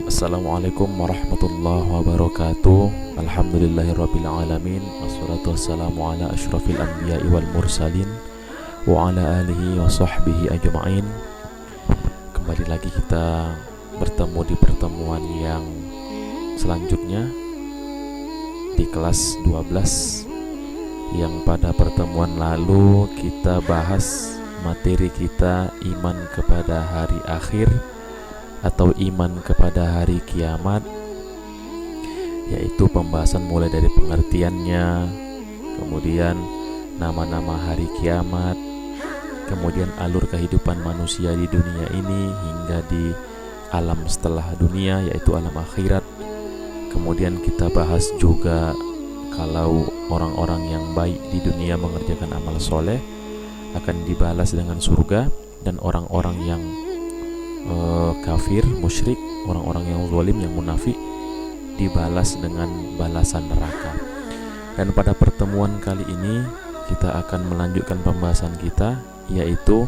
Assalamualaikum warahmatullahi wabarakatuh. Alhamdulillahirabbil alamin. Wassalatu wassalamu ala asyrafil anbiya'i wal mursalin wa ala alihi wa sahbihi ajma'in. Kembali lagi kita bertemu di pertemuan yang selanjutnya di kelas 12, yang pada pertemuan lalu kita bahas materi kita iman kepada hari akhir atau iman kepada hari kiamat, yaitu pembahasan mulai dari pengertiannya, kemudian nama-nama hari kiamat, kemudian alur kehidupan manusia di dunia ini hingga di alam setelah dunia, yaitu alam akhirat. Kemudian kita bahas juga kalau orang-orang yang baik di dunia mengerjakan amal soleh akan dibalas dengan surga, dan orang-orang yang kafir, musyrik, orang-orang yang zalim, yang munafik dibalas dengan balasan neraka. Dan pada pertemuan kali ini kita akan melanjutkan pembahasan kita, yaitu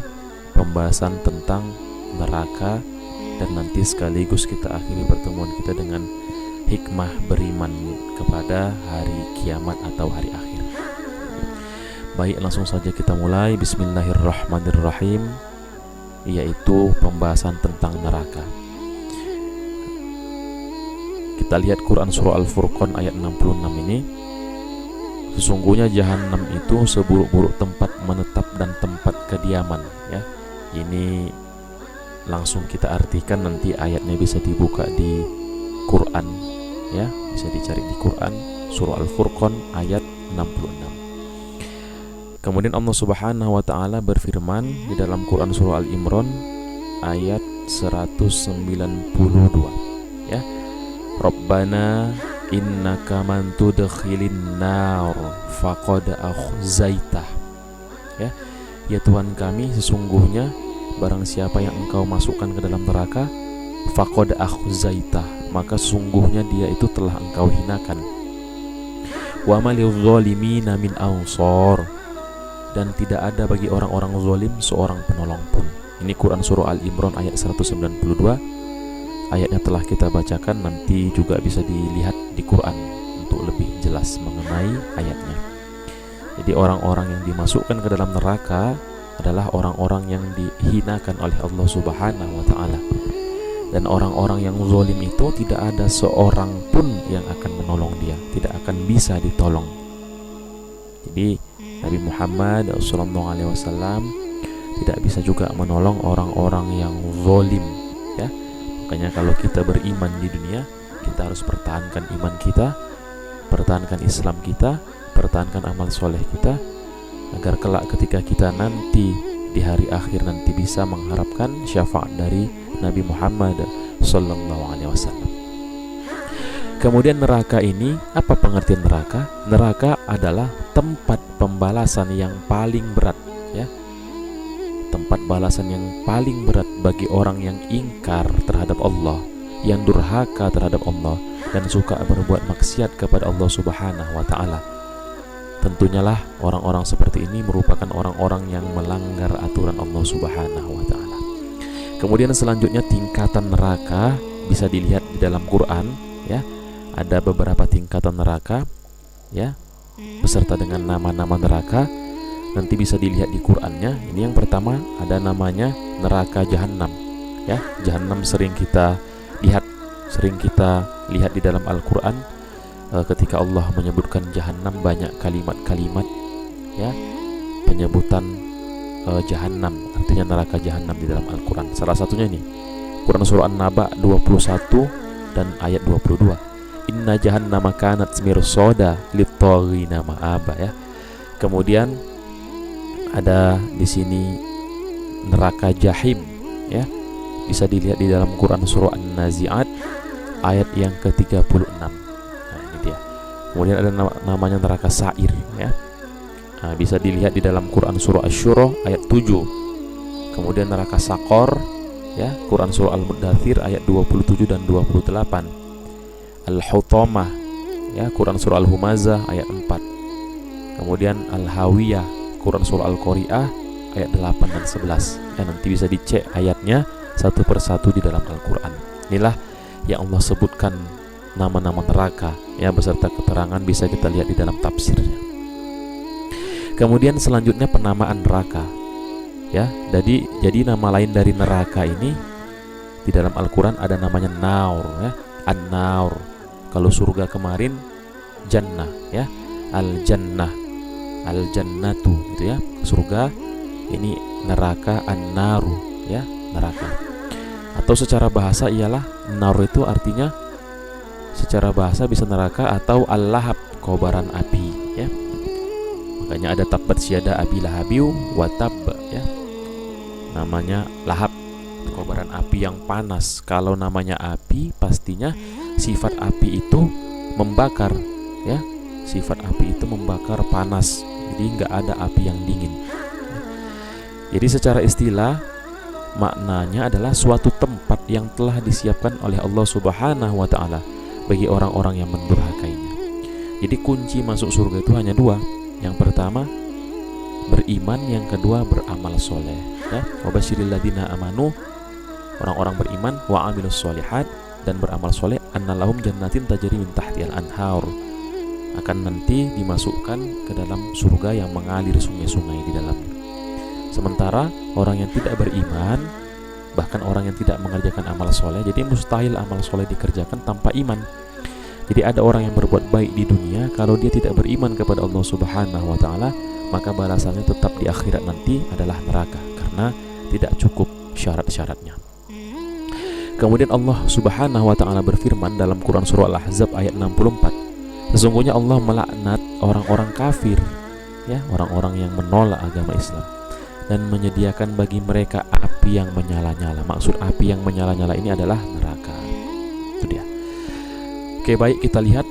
pembahasan tentang neraka, dan nanti sekaligus kita akhiri pertemuan kita dengan hikmah beriman kepada hari kiamat atau hari akhir. Baik, langsung saja kita mulai. Bismillahirrahmanirrahim, yaitu pembahasan tentang neraka. Kita lihat Quran surah Al-Furqan ayat 66 ini. Sesungguhnya jahanam itu seburuk-buruk tempat menetap dan tempat kediaman, ya. Ini langsung kita artikan, nanti ayatnya bisa dibuka di Quran, ya. Bisa dicari di Quran surah Al-Furqan ayat 66. Kemudian Allah Subhanahu wa taala berfirman di dalam Quran surah Al-Imran ayat 192, ya. Rabbana innaka man tudkhilin nar faqad akhzaitah. Ya. Ya Tuhan kami, sesungguhnya barang siapa yang Engkau masukkan ke dalam neraka, faqad akhzaitah, maka sesungguhnya dia itu telah Engkau hinakan. Wa malil zalimina min ansar, dan tidak ada bagi orang-orang zalim seorang penolong pun. Ini Quran surah Al-Imran ayat 192. Ayatnya telah kita bacakan, nanti juga bisa dilihat di Quran untuk lebih jelas mengenai ayatnya. Jadi orang-orang yang dimasukkan ke dalam neraka adalah orang-orang yang dihinakan oleh Allah Subhanahu wa taala. Dan orang-orang yang zalim itu tidak ada seorang pun yang akan menolong dia, tidak akan bisa ditolong. Jadi Nabi Muhammad SAW tidak bisa juga menolong orang-orang yang zalim, ya. Makanya kalau kita beriman di dunia, kita harus pertahankan iman kita, pertahankan Islam kita, pertahankan amal soleh kita, agar kelak ketika kita nanti di hari akhir nanti bisa mengharapkan syafaat dari Nabi Muhammad SAW. Kemudian neraka ini, apa pengertian neraka? Neraka adalah tempat pembalasan yang paling berat, ya. Tempat balasan yang paling berat bagi orang yang ingkar terhadap Allah, yang durhaka terhadap Allah, dan suka berbuat maksiat kepada Allah Subhanahu wa taala. Tentunya lah orang-orang seperti ini merupakan orang-orang yang melanggar aturan Allah Subhanahu wa taala. Kemudian selanjutnya tingkatan neraka bisa dilihat di dalam Quran, ya. Ada beberapa tingkatan neraka, ya, beserta dengan nama-nama neraka. Nanti bisa dilihat di Qurannya. Ini yang pertama ada namanya neraka jahanam, ya. Jahanam sering kita lihat di dalam Al-Quran. Ketika Allah menyebutkan jahanam, banyak kalimat-kalimat, ya, penyebutan jahanam, artinya neraka jahanam di dalam Al-Quran. Salah satunya ini Quran surah An-Naba 21 dan ayat 22. Inna jahannama kanat mirsada lit-taghina ma'aba, ya. Kemudian ada di sini neraka jahim, ya. Bisa dilihat di dalam Quran surah An-Nazi'at ayat yang ke-36. Nah, ini dia. Kemudian ada namanya neraka sa'ir, ya. Nah, bisa dilihat di dalam Quran surah Asy-Syura ayat 7. Kemudian neraka Saqar, ya, Quran surah Al-Muddathir ayat 27 dan 28. Al-Hutamah, ya, Quran surah Al-Humazah ayat 4. Kemudian Al-Hawiyah, Quran surah Al-Qari'ah ayat 8 dan 11. Nanti bisa dicek ayatnya satu persatu di dalam Al-Quran. Inilah yang Allah sebutkan nama-nama neraka ya, beserta keterangan bisa kita lihat di dalam tafsirnya. Kemudian selanjutnya penamaan neraka ya. Jadi nama lain dari neraka ini di dalam Al-Quran ada namanya naur ya, an-naur. Kalau surga kemarin jannah ya, al-jannah, al-jannatu gitu ya, surga. Ini neraka an-naru ya, neraka. Atau secara bahasa ialah nar itu artinya secara bahasa bisa neraka atau al-lahab, kobaran api ya. Makanya ada tabbat syada abi lahabiu wa tab ya. Namanya lahab, kobaran api yang panas. Kalau namanya api, pastinya sifat api itu membakar ya. Sifat api itu membakar, panas. Jadi nggak ada api yang dingin. Jadi secara istilah maknanya adalah suatu tempat yang telah disiapkan oleh Allah Subhanahu wa ta'ala bagi orang-orang yang mendurhakainya. Jadi kunci masuk surga itu hanya dua. Yang pertama beriman, yang kedua beramal soleh ya. Wa basyiril ladzina amanu, orang-orang beriman, wa amilus sholihat, dan beramal soleh, annalahum jannatin tajri min tahtihal anhar, akan nanti dimasukkan ke dalam surga yang mengalir sungai-sungai di dalamnya. Sementara orang yang tidak beriman, bahkan orang yang tidak mengerjakan amal soleh, jadi mustahil amal soleh dikerjakan tanpa iman. Jadi ada orang yang berbuat baik di dunia, kalau dia tidak beriman kepada Allah Subhanahu wa ta'ala, maka balasannya tetap di akhirat nanti adalah neraka, karena tidak cukup syarat-syaratnya. Kemudian Allah Subhanahu wa ta'ala berfirman dalam Quran surah Al-Ahzab ayat 64, sesungguhnya Allah melaknat orang-orang kafir ya, orang-orang yang menolak agama Islam, dan menyediakan bagi mereka api yang menyala-nyala. Maksud api yang menyala-nyala ini adalah neraka. Itu dia. Oke, baik, kita lihat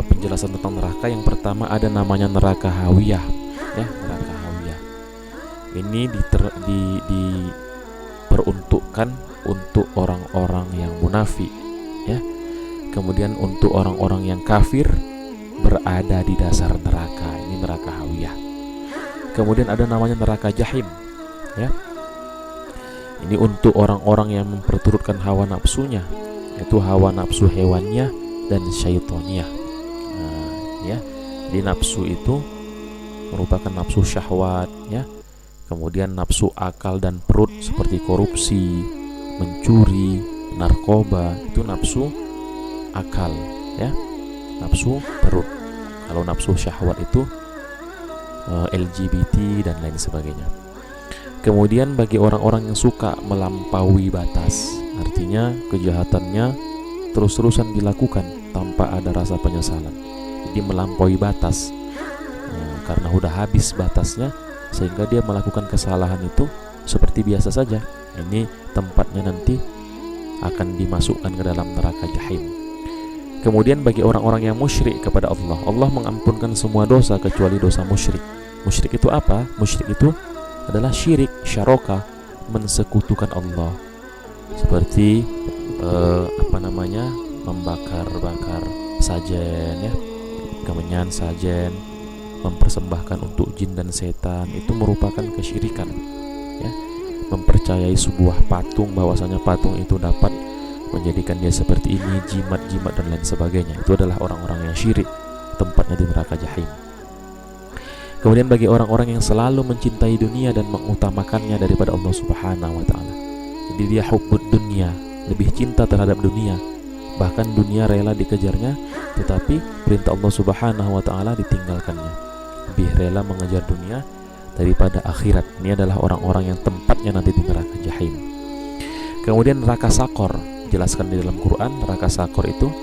penjelasan tentang neraka. Yang pertama ada namanya neraka hawiyah ya, neraka hawiyah. Ini diperuntukkan untuk orang-orang yang munafik ya. Kemudian untuk orang-orang yang kafir berada di dasar neraka. Ini neraka hawiyah. Kemudian ada namanya neraka jahim ya. Ini untuk orang-orang yang memperturutkan hawa nafsunya, yaitu hawa nafsu hewannya dan syaitonnya. Ya. Jadi nafsu itu merupakan nafsu syahwat ya. Kemudian nafsu akal dan perut seperti korupsi, mencuri, narkoba, itu nafsu akal ya. Nafsu perut. Kalau nafsu syahwat itu LGBT dan lain sebagainya. Kemudian bagi orang-orang yang suka melampaui batas, artinya kejahatannya terus-terusan dilakukan tanpa ada rasa penyesalan. Jadi melampaui batas karena udah habis batasnya, sehingga dia melakukan kesalahan itu seperti biasa saja. Ini tempatnya nanti akan dimasukkan ke dalam neraka jahim. Kemudian bagi orang-orang yang musyrik kepada Allah, Allah mengampunkan semua dosa kecuali dosa musyrik. Musyrik itu apa? Musyrik itu adalah syirik, syarokah, mensekutukan Allah. Seperti membakar-bakar sajen ya, kemenyan sajen, mempersembahkan untuk jin dan setan, itu merupakan kesyirikan ya. Mempercayai sebuah patung, bahwasanya patung itu dapat menjadikan dia seperti ini, jimat-jimat dan lain sebagainya, itu adalah orang-orang yang syirik, tempatnya di neraka jahim. Kemudian bagi orang-orang yang selalu mencintai dunia dan mengutamakannya daripada Allah Subhanahu wa ta'ala, jadi dia hubbud dunia, lebih cinta terhadap dunia, bahkan dunia rela dikejarnya, tetapi perintah Allah Subhanahu wa ta'ala ditinggalkannya, lebih rela mengejar dunia daripada akhirat. Ini adalah orang-orang yang tempatnya nanti di neraka jahim. Kemudian neraka sakor, jelaskan di dalam Quran, neraka sakor itu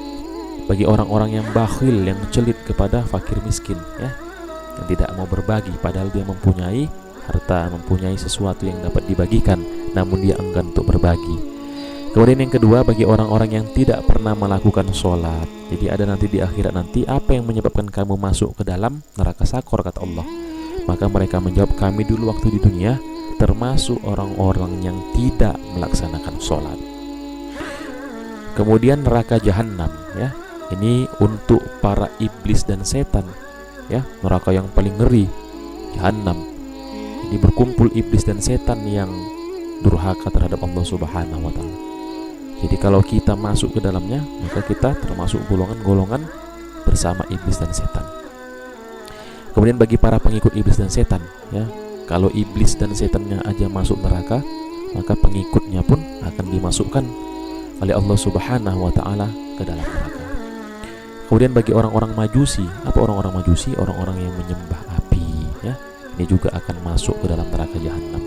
bagi orang-orang yang bakhil, yang celit kepada fakir miskin ya, yang tidak mau berbagi padahal dia mempunyai harta, mempunyai sesuatu yang dapat dibagikan, namun dia enggan untuk berbagi. Kemudian yang kedua bagi orang-orang yang tidak pernah melakukan sholat. Jadi ada nanti di akhirat nanti, apa yang menyebabkan kamu masuk ke dalam neraka sakor, kata Allah. Maka mereka menjawab, kami dulu waktu di dunia termasuk orang-orang yang tidak melaksanakan sholat. Kemudian neraka jahanam ya, ini untuk para iblis dan setan ya, neraka yang paling ngeri, jahanam. Ini berkumpul iblis dan setan yang durhaka terhadap Allah Subhanahu wa ta'ala. Jadi kalau kita masuk ke dalamnya, maka kita termasuk golongan-golongan bersama iblis dan setan. Kemudian bagi para pengikut iblis dan setan, ya, kalau iblis dan setannya aja masuk neraka, maka pengikutnya pun akan dimasukkan oleh Allah Subhanahu wa taala ke dalam neraka. Kemudian bagi orang-orang Majusi, apa orang-orang Majusi? Orang-orang yang menyembah api, ya. Ini juga akan masuk ke dalam neraka jahanam.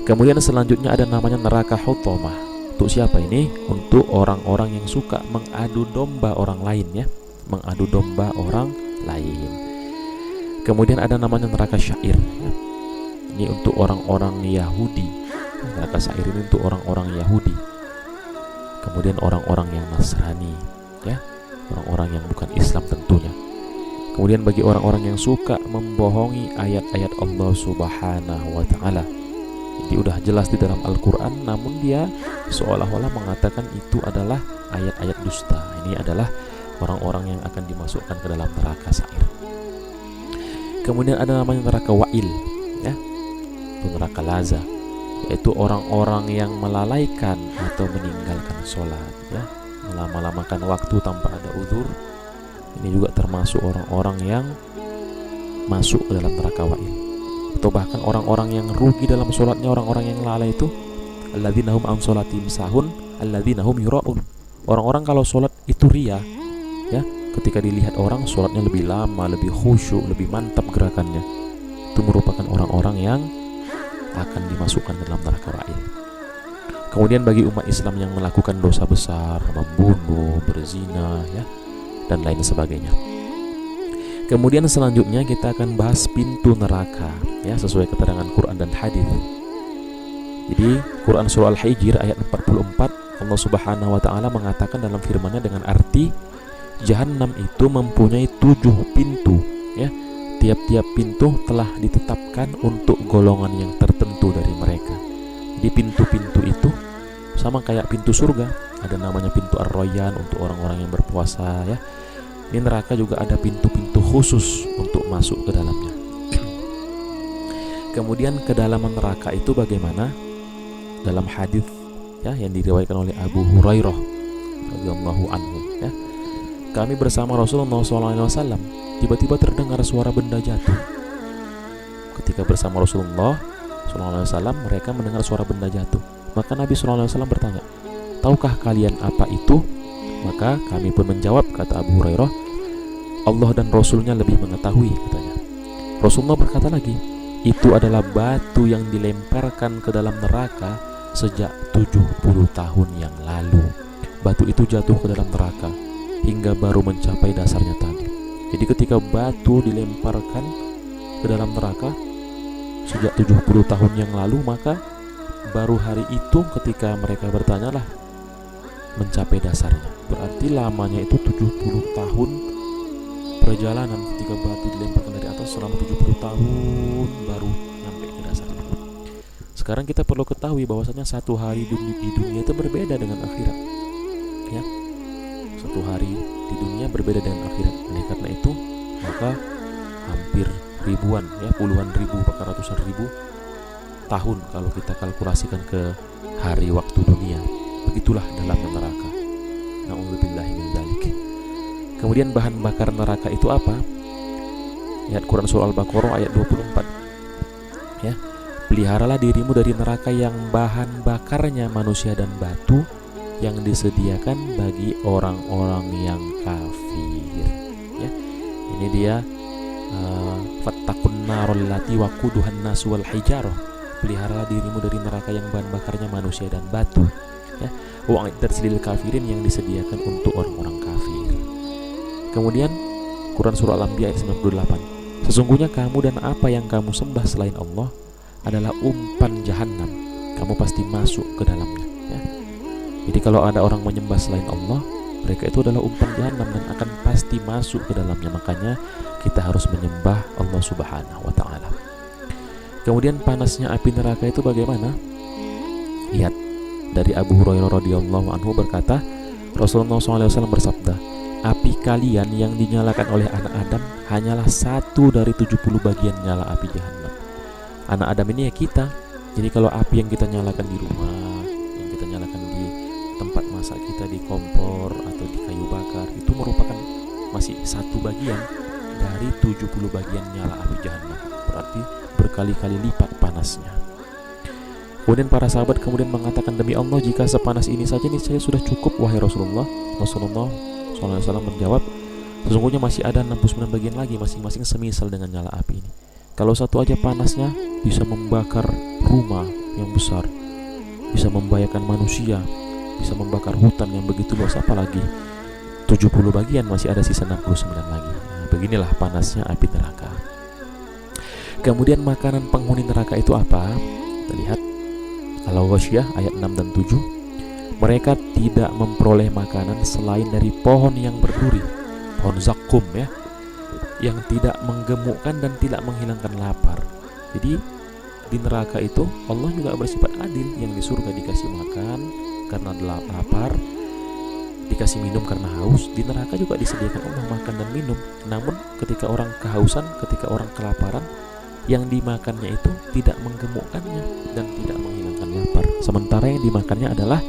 Kemudian selanjutnya ada namanya neraka Hutamah. Untuk siapa ini? Untuk orang-orang yang suka mengadu domba orang lain, ya. Mengadu domba orang lain. Kemudian ada namanya neraka Syair, ya. Ini untuk orang-orang Yahudi. Neraka Syair ini untuk orang-orang Yahudi. Kemudian orang-orang yang Nasrani, ya, orang-orang yang bukan Islam tentunya. Kemudian bagi orang-orang yang suka membohongi ayat-ayat Allah Subhanahu wa taala. Jadi udah jelas di dalam Al-Quran, namun dia seolah-olah mengatakan itu adalah ayat-ayat dusta. Ini adalah orang-orang yang akan dimasukkan ke dalam neraka Sa'ir. Kemudian ada namanya neraka Wa'il, ya, itu neraka Laza, yaitu orang-orang yang melalaikan atau meninggalkan sholat, ya, melama-lamakan waktu tanpa ada uzur. Ini juga termasuk orang-orang yang masuk ke dalam neraka Wa'il. Atau bahkan orang-orang yang rugi dalam sholatnya, orang-orang yang lalai itu alladzina hum an sholatihim sahun alladzina hum yura'un. Orang-orang kalau sholat itu ria, ya, ketika dilihat orang sholatnya lebih lama, lebih khusyuk, lebih mantap gerakannya, itu merupakan orang-orang yang akan dimasukkan ke dalam neraka Wa'il. Kemudian bagi umat Islam yang melakukan dosa besar, membunuh, berzina, ya, dan lain sebagainya. Kemudian selanjutnya kita akan bahas pintu neraka, ya, sesuai keterangan Quran dan hadis. Jadi Quran surah Al-Hijr ayat 44, Allah Subhanahu wa taala mengatakan dalam firman-Nya dengan arti Jahannam itu mempunyai 7 pintu, ya. Tiap-tiap pintu telah ditetapkan untuk golongan yang tertentu dari mereka. Jadi pintu-pintu itu sama kayak pintu surga, ada namanya pintu Ar-Rayyan untuk orang-orang yang berpuasa, ya. Ini neraka juga ada pintu-pintu khusus untuk masuk ke dalamnya. Kemudian kedalaman neraka itu bagaimana? Dalam hadis, ya, yang diriwayatkan oleh Abu Hurairah radhiyallahu anhu, ya. Kami bersama Rasulullah SAW, tiba-tiba terdengar suara benda jatuh. Ketika bersama Rasulullah SAW, mereka mendengar suara benda jatuh. Maka Nabi SAW bertanya, tahukah kalian apa itu? Maka kami pun menjawab, kata Abu Hurairah, Allah dan Rasulnya lebih mengetahui, katanya. Rasulullah berkata lagi, itu adalah batu yang dilemparkan ke dalam neraka sejak 70 tahun yang lalu. Batu itu jatuh ke dalam neraka hingga baru mencapai dasarnya tadi. Jadi ketika batu dilemparkan ke dalam neraka sejak 70 tahun yang lalu, maka baru hari itu ketika mereka bertanyalah mencapai dasarnya. Berarti lamanya itu 70 tahun perjalanan. Ketika batu dilemparkan dari atas selama 70 tahun baru nyampe ke dasarnya. Sekarang kita perlu ketahui bahwasanya satu hari di dunia itu berbeda dengan akhirat, ya. Satu hari di dunia berbeda dengan akhirat. Oleh karena itu maka hampir ribuan, ya, puluhan ribu bahkan ratusan ribu tahun kalau kita kalkulasikan ke hari waktu dunia. Begitulah dalamnya neraka. Na'udzubillahi min dzalik. Kemudian bahan bakar neraka itu apa? Ayat Quran surah Al-Baqarah ayat 24. Ya. Peliharalah dirimu dari neraka yang bahan bakarnya manusia dan batu yang disediakan bagi orang-orang yang kafir. Ya. Ini dia fattaqun narul lati waquduhan nas wal hijarah. Peliharalah dirimu dari neraka yang bahan bakarnya manusia dan batu. Ya, wa'iddat lil kafirin, yang disediakan untuk orang-orang kafir. Kemudian Quran surah Al-Anbiya ayat 98. Sesungguhnya kamu dan apa yang kamu sembah selain Allah adalah umpan jahanam. Kamu pasti masuk ke dalamnya, ya. Jadi kalau ada orang menyembah selain Allah, mereka itu adalah umpan jahanam dan akan pasti masuk ke dalamnya. Makanya kita harus menyembah Allah Subhanahu wa taala. Kemudian panasnya api neraka itu bagaimana? Lihat, dari Abu Hurairah radhiyallahu anhu berkata, Rasulullah SAW bersabda, api kalian yang dinyalakan oleh anak Adam hanyalah 1 dari 70 bagian nyala api jahanam. Anak Adam ini ya kita. Jadi kalau api yang kita nyalakan di rumah, yang kita nyalakan di tempat memasak kita di kompor atau di kayu bakar itu merupakan masih satu bagian dari 70 bagian nyala api jahanam. Berarti berkali-kali lipat panasnya. Kemudian para sahabat kemudian mengatakan, demi Allah, jika sepanas ini saja niscaya sudah cukup wahai Rasulullah. Rasulullah SAW menjawab, sesungguhnya masih ada 69 bagian lagi, masing-masing semisal dengan nyala api ini. Kalau satu aja panasnya bisa membakar rumah yang besar, bisa membahayakan manusia, bisa membakar hutan yang begitu luas, apalagi 70 bagian masih ada sisa 69 lagi. Nah, beginilah panasnya api neraka. Kemudian makanan penghuni neraka itu apa? Kita lihat Al-Ghasyiyah ayat 6 dan 7. Mereka tidak memperoleh makanan selain dari pohon yang berduri, pohon zakum ya, yang tidak menggemukkan dan tidak menghilangkan lapar. Jadi di neraka itu Allah juga bersifat adil. Yang di surga dikasih makan karena lapar, dikasih minum karena haus. Di neraka juga disediakan Allah makan dan minum. Namun ketika orang kehausan, ketika orang kelaparan, yang dimakannya itu tidak menggemukkannya dan tidak menghilangkan lapar. Sementara yang dimakannya adalah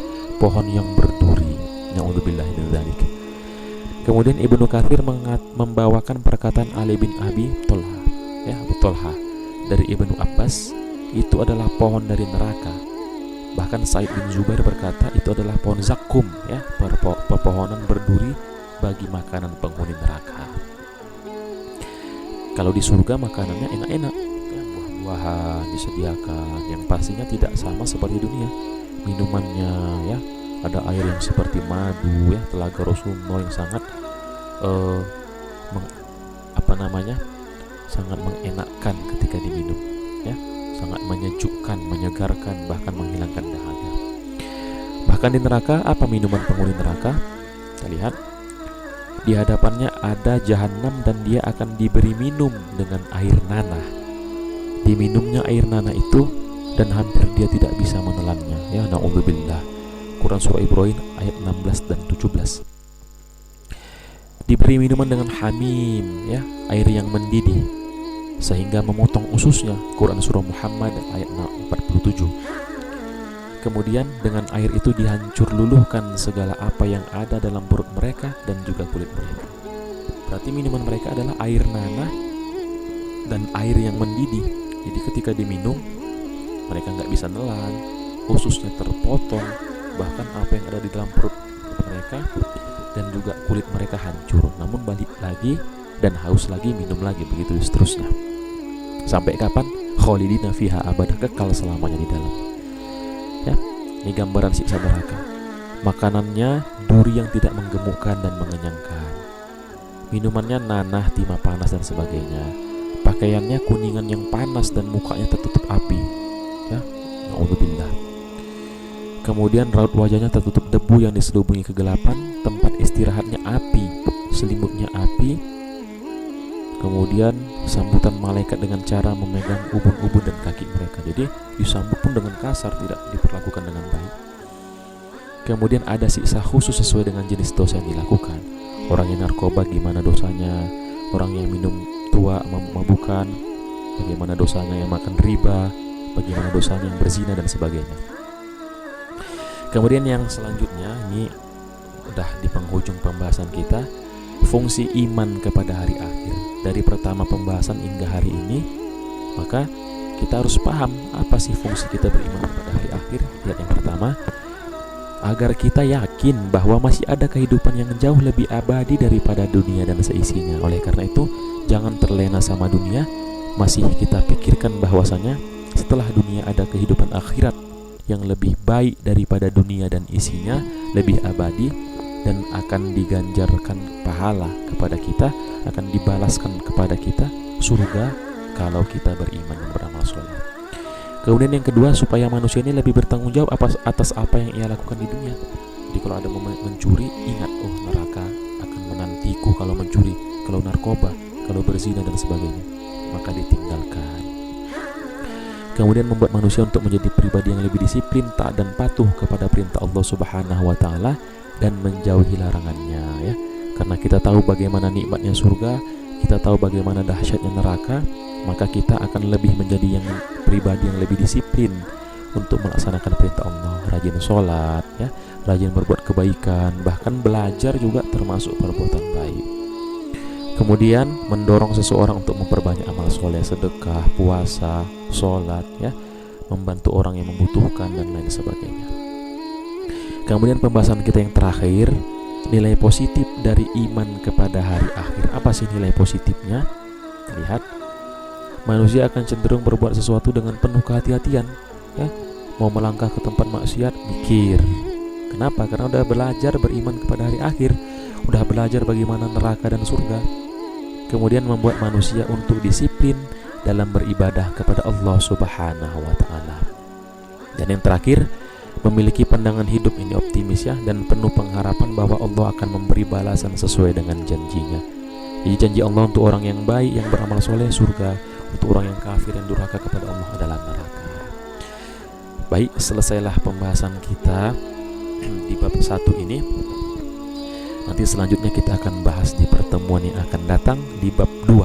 pohon yang berduri. Na'udzubillahi min dzalik. Kemudian Ibnu Katsir membawakan perkataan Ali bin Abi Thalha, ya, Abu Thalha, dari Ibnu Abbas, itu adalah pohon dari neraka. Bahkan Sa'id bin Zubair berkata itu adalah pohon zakum, ya, pepohonan berduri bagi makanan penghuni neraka. Kalau di surga makanannya enak-enak, ya, buah-buahan disediakan yang pastinya tidak sama seperti dunia. Minumannya, ya, ada air yang seperti madu, ya, telaga Rasulullah yang sangat sangat mengenakkan ketika diminum, ya, sangat menyejukkan, menyegarkan, bahkan menghilangkan dahaga. Bahkan di neraka, apa minuman penghuni neraka? Kita lihat di hadapannya ada jahanam dan dia akan diberi minum dengan air nanah. Diminumnya air nanah itu dan hampir dia tidak bisa menelannya, ya, na'udzubillah. Quran surah Ibrahim ayat 16 dan 17. Diberi minuman dengan hamim, ya, air yang mendidih sehingga memotong ususnya. Quran surah Muhammad ayat 47. Kemudian dengan air itu dihancur luluhkan segala apa yang ada dalam perut mereka dan juga kulit mereka. Berarti minuman mereka adalah air nanah dan air yang mendidih. Jadi ketika diminum mereka nggak bisa nelan, ususnya terpotong, bahkan apa yang ada di dalam perut mereka dan juga kulit mereka hancur. Namun balik lagi dan haus lagi, minum lagi, begitu seterusnya. Sampai kapan? Khalidina fiha abada, kekal selamanya di dalam. Ya, ini gambaran siksa neraka. Makanannya duri yang tidak menggemukkan dan mengenyangkan. Minumannya nanah, timah panas dan sebagainya. Pakaiannya kuningan yang panas dan mukanya tertutup api. Ya, na'udzubillah. Kemudian raut wajahnya tertutup debu yang diselubungi kegelapan. Tempat istirahatnya api, selimutnya api. Kemudian sambutan malaikat dengan cara memegang ubun-ubun dan kaki mereka. Jadi disambut pun dengan kasar, tidak diperlakukan dengan baik. Kemudian ada siksa khusus sesuai dengan jenis dosa yang dilakukan. Orang yang narkoba gimana dosanya, orang yang minum tua, memabukan, bagaimana dosanya, yang makan riba, bagaimana dosanya yang berzina dan sebagainya. Kemudian yang selanjutnya, ini udah di penghujung pembahasan kita, fungsi iman kepada hari akhir. Dari pertama pembahasan hingga hari ini, maka kita harus paham apa sih fungsi kita beriman kepada hari akhir. Lihat yang pertama, agar kita yakin bahwa masih ada kehidupan yang jauh lebih abadi daripada dunia dan seisinya. Oleh karena itu, jangan terlena sama dunia. Masih kita pikirkan bahwasanya setelah dunia ada kehidupan akhirat yang lebih baik daripada dunia dan isinya, lebih abadi, dan akan diganjarkan pahala kepada kita, akan dibalaskan kepada kita surga kalau kita beriman dan beramal soleh. Kemudian yang kedua, supaya manusia ini lebih bertanggung jawab atas apa yang ia lakukan di dunia. Jadi kalau ada mencuri, ingat, oh neraka akan menantiku kalau mencuri, kalau narkoba, kalau berzina dan sebagainya, maka ditinggalkan. Kemudian membuat manusia untuk menjadi pribadi yang lebih disiplin, taat dan patuh kepada perintah Allah Subhanahu wa taala dan menjauhi larangannya, ya. Karena kita tahu bagaimana nikmatnya surga, kita tahu bagaimana dahsyatnya neraka, maka kita akan lebih menjadi yang pribadi yang lebih disiplin untuk melaksanakan perintah Allah, rajin sholat, ya, rajin berbuat kebaikan, bahkan belajar juga termasuk perbuatan baik. Kemudian mendorong seseorang untuk memperbanyak amal soleh, sedekah, puasa, sholat, ya, membantu orang yang membutuhkan dan lain sebagainya. Kemudian pembahasan kita yang terakhir, nilai positif dari iman kepada hari akhir. Apa sih nilai positifnya? Lihat, manusia akan cenderung berbuat sesuatu dengan penuh kehati-hatian, ya. Mau melangkah ke tempat maksiat, mikir. Kenapa? Karena udah belajar beriman kepada hari akhir, udah belajar bagaimana neraka dan surga. Kemudian membuat manusia untuk disiplin dalam beribadah kepada Allah Subhanahu wa Ta'ala. Dan yang terakhir, memiliki pandangan hidup ini optimis, ya, dan penuh pengharapan bahwa Allah akan memberi balasan sesuai dengan janjinya. Jadi janji Allah untuk orang yang baik, yang beramal soleh, surga. Untuk orang yang kafir dan durhaka kepada Allah adalah neraka. Baik, selesailah pembahasan kita di bab 1 ini. Nanti selanjutnya kita akan bahas di pertemuan yang akan datang di bab 2,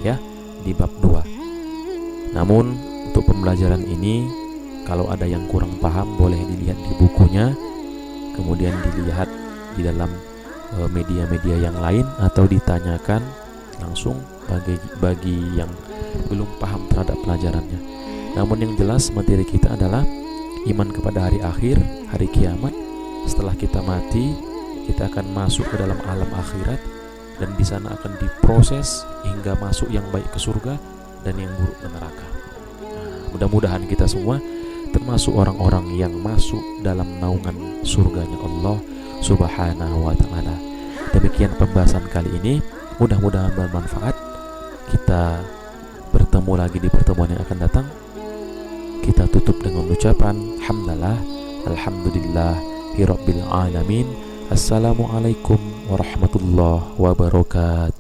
ya, di bab 2. Namun untuk pembelajaran ini, kalau ada yang kurang paham boleh dilihat di bukunya, kemudian dilihat di dalam media-media yang lain, atau ditanyakan langsung bagi yang belum paham terhadap pelajarannya. Namun yang jelas materi kita adalah iman kepada hari akhir, hari kiamat. Setelah kita mati, kita akan masuk ke dalam alam akhirat, dan di sana akan diproses hingga masuk yang baik ke surga dan yang buruk ke neraka. Mudah-mudahan kita semua termasuk orang-orang yang masuk dalam naungan surganya Allah Subhanahu wa Ta'ala. Demikian pembahasan kali ini, mudah-mudahan bermanfaat. Kita bertemu lagi di pertemuan yang akan datang. Kita tutup dengan ucapan alhamdulillahirabbil alamin. Assalamualaikum warahmatullahi wabarakatuh.